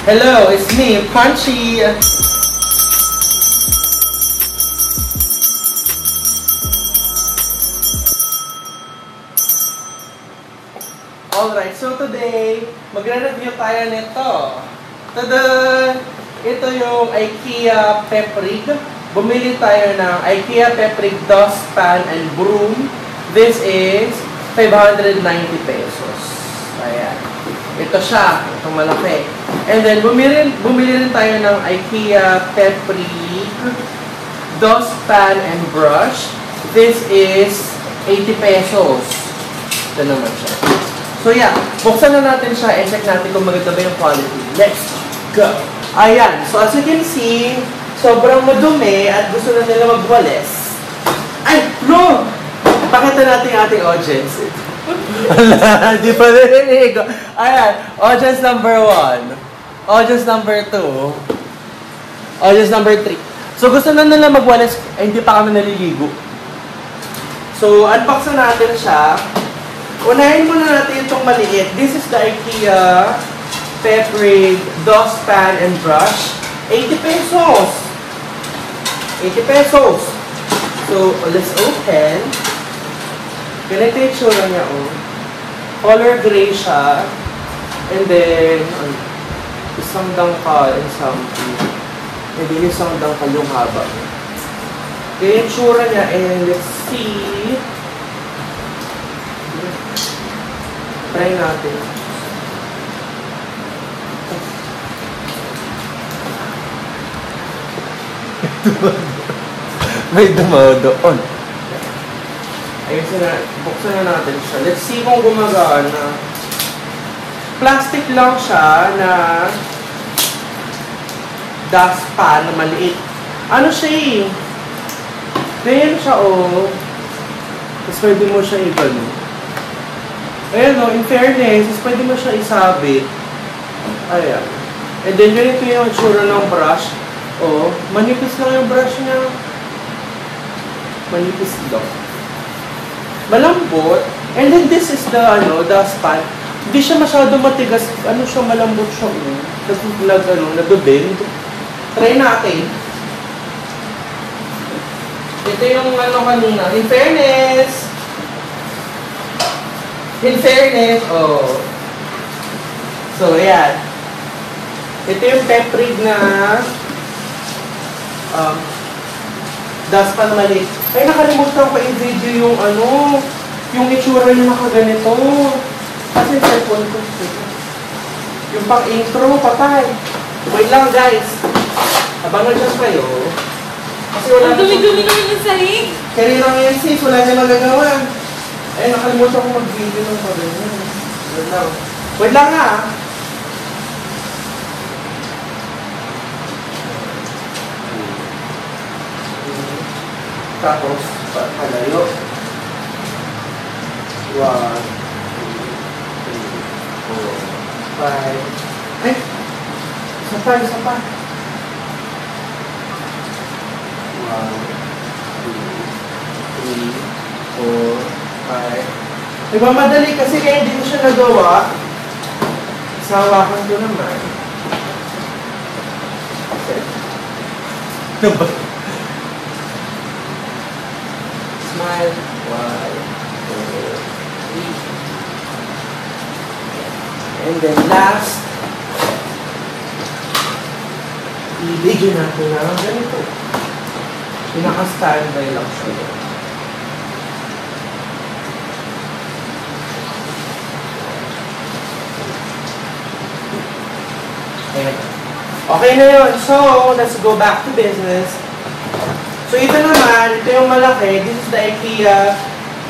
Hello, it's me, Punchy. Alright, so today, magre-review tayo nito. Tada! Ito yung IKEA Pep Rig. Bumili tayo ng IKEA Pep Rig Dustpan and Broom. This is 590 pesos. Ayan. Ito siya. Itong malaki. And then, bumili rin tayo ng IKEA Pep Rig Dustpan and Brush. This is 80 pesos. Ito naman siya. So yeah, buksan na natin siya and check natin kung maganda ba yung quality. Let's go! Ayan, so as you can see, sobrang madumi at gusto na nila magwalis. Ay, no! Pakita natin yung ating audience. Wala, di pa narinig. Ayan, audience number 1. Audience number 2. Audience number 3. So gusto na nila magwalis, ay hindi pa kami naliligo. So, unbox na natin siya. Unahin muna natin itong maliit. This is the IKEA Pep Rig Dustpan and Brush. 80 pesos! 80 pesos! So, let's open. Ganito yung tsura niya, oh. Color gray siya. And then, isang dangkal and something. And then, isang dangkal yung haba. Kaya yung tsura niya, and let's see. Try natin. May dumaw doon. Ayun na, buksan na natin siya. Let's see kung gumagana. Plastic lang siya na dustpan na maliit. Ano siya eh? Ganyan siya oh. Tapos pwede mo siya i-gano. Ayan o, in fairness, pwede mo siya isabit. Ayan. And then, ganito yung tsura ng brush. O, manipis lang yung brush niya. Manipis lang. Malambot. And then, this is the, dustpan. Hindi siya masyado matigas. Ano siya, malambot siya. Tapos, nag-bend. Try natin. Ito yung kanina. In fairness, oh. So, ayan. Ito yung Pep Rig na dustpan maliit. Ay, nakalimutan ko i-video yung yung itsura niya nakaganito. Kasi yung cellphone ko. Yung pang-intro, patay. Wait lang, guys. Abangan dyan kayo. Kasi wala na. Dumi-dumi naman yung sahig. Kaya lang yan, sis. Wala niya magagawa. Ay, nakalimutan ko mag-video ng pagganyan. Wait lang. Wait lang nga. Tapos, palayo. 1, 2, 3, 4, 5. Ay! Isa pa. 1, 2, 3, 4, 5. Diba madali kasi kaya hindi ko siya nagawa. Sawakan ko naman. Okay. Smile. 1, 2, 3. And then last, ibigyan natin na ganito. Pinaka-standby lang siya. Okay na yun. So, let's go back to business. So, ito naman, ito yung malaki. This is the IKEA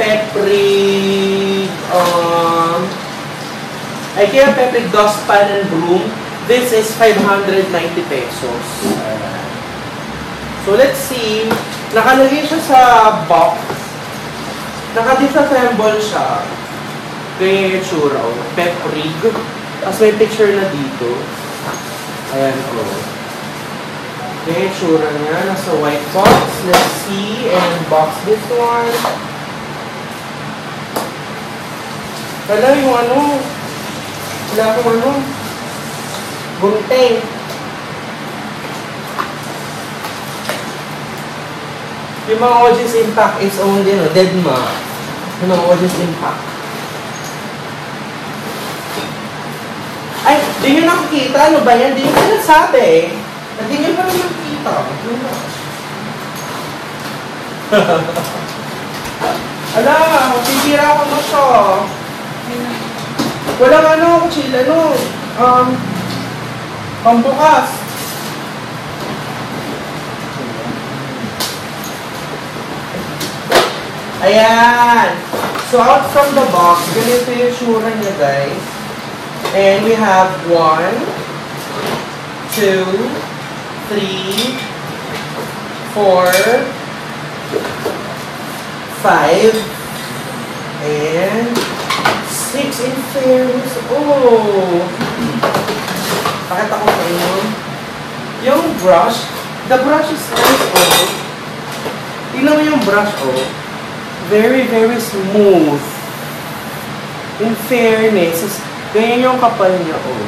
Pep Rig IKEA Pep Rig Dustpan and Broom. This is 590 pesos. So, let's see. Nakalagay siya sa box. Naka-disassemble siya. Kaya yung tsura, Pep Rig. Tapos may picture na dito. Ayan o. Okay, tsura niya. Nasa white box. Let's see. And box this one. Wala yung Wala akong Gunting. Yung mga Ojis Impact is only, Deadma. Yung mga Ojis Impact. Ay, di nyo nakikita? Ano ba yan? Di nyo sinasabi. Hindi nyo pa naman nakikita. Ala, titira ko na siya. Walang kutsila, pambukas. Ayan. So, out from the box, ganito yung tsura niya, guys. And we have 1, 2, 3, 4, 5, and 6 in fairness. Oh! Pakita ko sa inyo. Yung brush, the brush is nice, oh. Tingnan mo yung brush, oh. Very, very smooth. In fairness, ganyan yung kapal niya, oh.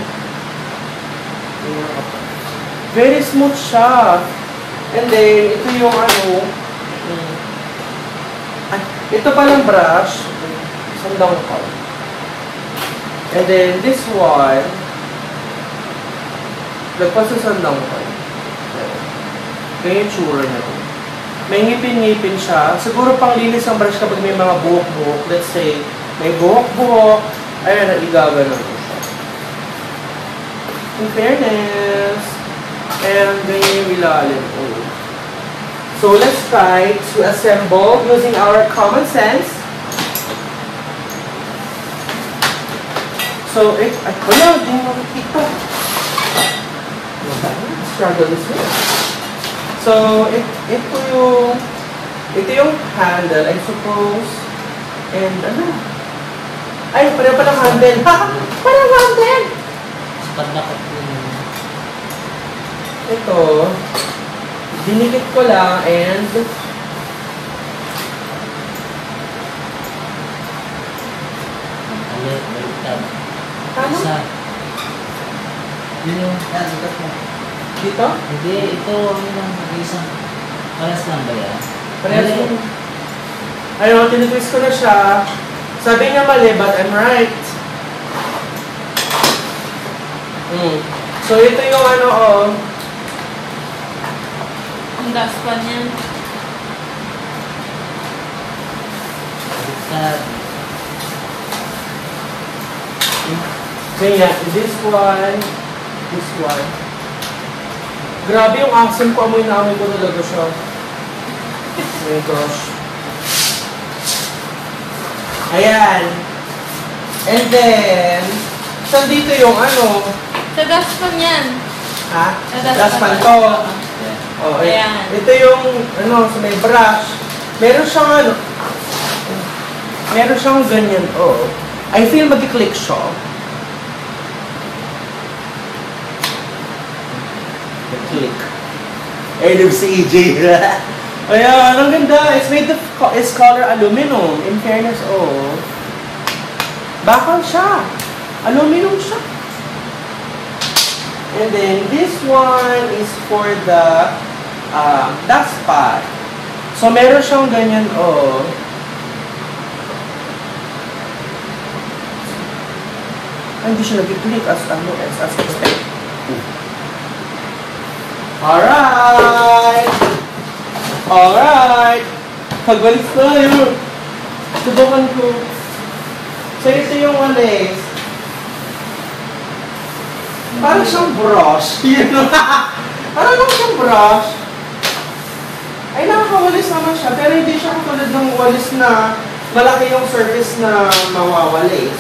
Ganyan yung kapal. Very smooth siya. And then, ito yung ito palang brush. Sandang ko. And then, this one, lagpas sa sandang ko. Ganyan yung tsura niya, oh. May ngipin-ngipin siya. Siguro pang linis ang brush kapag may mga buhok-buhok. Let's say, may buhok-buhok. Ayan, igaganon ko siya. In fairness. And ganyan yung ilalim. Oh. So, let's try to assemble using our common sense. So, wala, hindi mo makikita. Struggle this way. So, ito yung handle, I suppose. And ay, pareho pa ng handle. Ha! Parang handle! Ito, dinikit ko lang and tama? Yun yung nasikat mo. Dito? Hindi, ito ang isang paras lang ba yan? Parehas mo. Ayun, tinitwist ko na siya. Sabi niya mali, but I'm right. So, ito yung Ang gaspan yan. Ganyan, this one. Grabe yung asim ko, amoy na amoy ko talaga siya. Oh my gosh. Ayan. And then, saan dito yung Sa gaspan yan. Ha? Sa gaspan. Gaspan to. Oh, ayan. Ito yung, sa may brush. Meron siyang ganyan, oh. I feel mag-click siya. Click. I love si EJ. Ayan, ang ganda. It's color aluminum. In fairness, oh. Bakal siya. Aluminum siya. And then, this one is for the dust pot. So, meron siyang ganyan, oh. Hindi siya nag-click as expected. Alright! Pagbalik tayo. Subukan ko. So, ito yung parang siyang brush. Parang lang siyang brush. Ay, nakakawalis naman siya. Pero hindi siya katulad ng walis na malaki yung surface na mawawalis.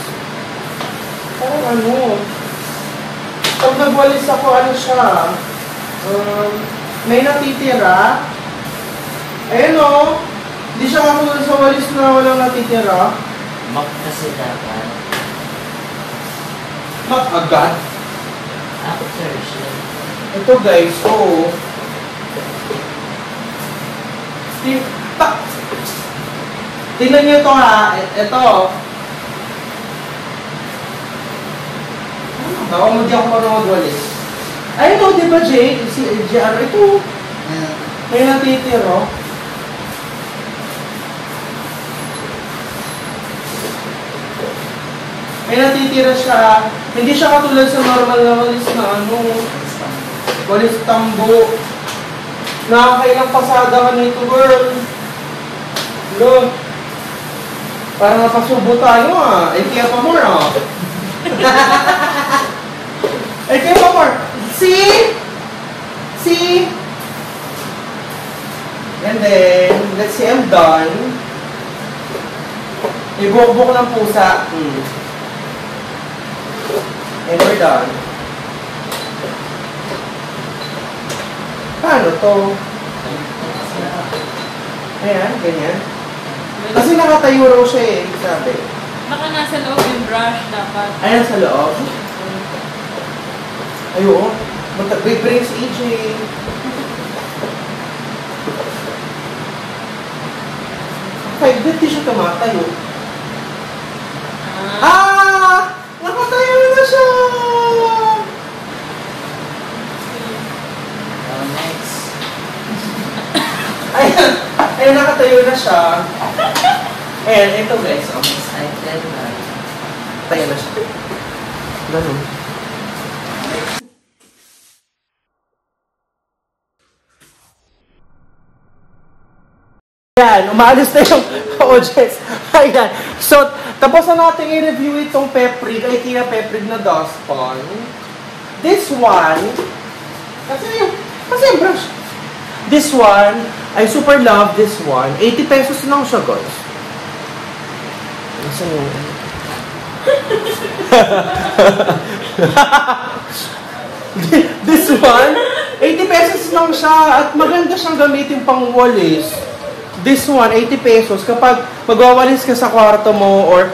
Parang pag nagwalis ako, siya? May natitira. Ayan o. Hindi siya katulad sa walis na walang natitira. Mak kasi dapat. Mak agad? After siya. Ito guys, oh. Tingnan nyo ito ha. Ito. Baka mo di ako marunong magwalis. Ayun o, di ba, Jay? Si JR, ito. Ayan. May natitiro. May natitira siya. Hindi siya katulad sa normal na walis na ano. Walis tambo. Nakakailang pasada ka nito, girl. Look. Parang napasubo tayo ah. IKEA pa more ah. IKEA pa more. See? See? And then, let's see, I'm done. Ibukbuk ng pusa. And we're done. Paano to? Ayan, ganyan. Kasi nakatayo raw siya eh, sabi. Baka nasa loob yung brush dapat. Ayan sa loob. Ayun. Big brain si EJ. Kahit di siya tumatayo. Ah! Nakatayo na siya! Next. Ayan. Ayan, nakatayo na siya. Ayan, ito guys. Oh. Excited na. Tayo na siya. Ganun. Ayan, umaalis na yung audience. Ayan. So, tapos na natin i-review itong Peprig, IKEA Peprig na dustpan. This one, kasi yung brush. This one, I super love this one. 80 pesos lang siya, guys. Nasaan yung... This one, 80 pesos lang siya at maganda siyang gamitin pang walis. This one, 80 pesos. Kapag magwawalis ka sa kwarto mo or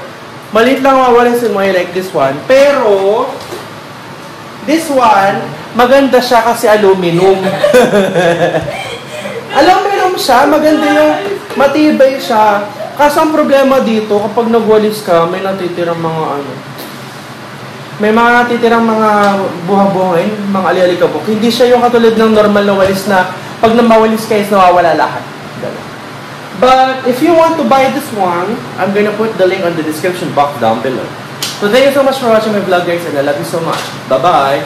maliit lang wawalisin mo, I like this one. Pero, this one, maganda siya kasi aluminum. Aluminum siya, maganda yung matibay siya. Kaso ang problema dito, kapag nagwalis ka, may natitirang mga ano. May mga natitirang mga buha-buhangin, mga ali-alikabok. Hindi siya yung katulad ng normal na walis na pag namawalis ka is nawawala lahat. Ganun. But if you want to buy this one, I'm gonna put the link on the description box down below. So thank you so much for watching my vlog, guys, and I love you so much. Bye-bye!